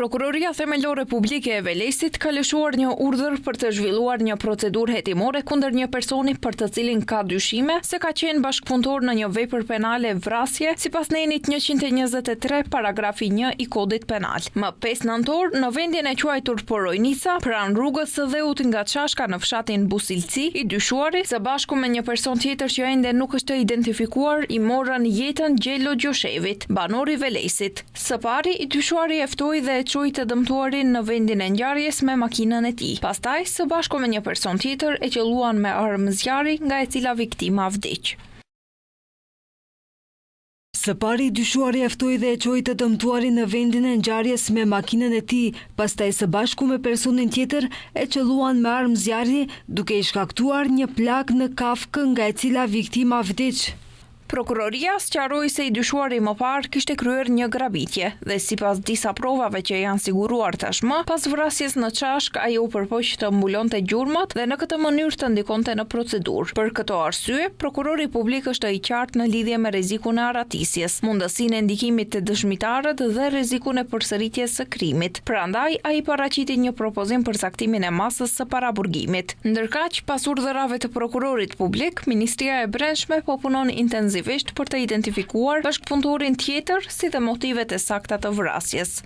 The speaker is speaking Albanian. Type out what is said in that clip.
Prokuroria Themelore Publike e Velesit ka lëshuar një urdhër për të zhvilluar një procedurë hetimore kundër një personi për të cilin ka dyshime se ka qenë bashkëpunëtor në një vepër penale vrasje sipas nenit 123 paragrafi 1 i kodit penal. Më 5 nëntor, në vendin e quajtur Porojnica, pranë rrugës së Dheut nga Çashka në fshatin Busilci, i dyshuari së bashku me një person tjetër që ende nuk është identifikuar i morën jetën Gjelo Gjoshevit, banor i Velesit. Së pari, i dyshuari e ftoi dhe e çoi të dëmtuarin në vendin e ngjarjes me makinën e tij. Pastaj, së bashku me një person tjetër e qelluan me armë zjarri nga e cila viktima vdiq. Së pari, dyshuari e ftoi dhe e çoi të dëmtuarin në vendin e ngjarjes me makinën e tij, pastaj së bashku me personin tjetër e qelluan me armë zjarri duke i shkaktuar një plagë në kafkë nga e cila viktima vdiq. Prokuroria sqaroi se i dyshuari më parë kishte kryer një grabitje dhe sipas disa provave që janë siguruar tashmë, pas vrasjes në Çashk ai u përpoq të mbulonte gjurmët dhe në këtë mënyrë të ndikonte në procedurë. Për këto arsye, prokurori publik është i qartë në lidhje me rrezikun e aratisjes, mundësinë e ndikimit të dëshmitarët dhe rrezikun e përsëritjes së krimit. Prandaj ai paraqiti një propozim për saktimin e masës së paraburgimit. Ndërkaq, pas urdhërave të prokurorit publik, Ministria e Brendshme po punon intensivisht për të identifikuar bashkëpunëtorin tjetër si dhe motivet e sakta të vrasjes.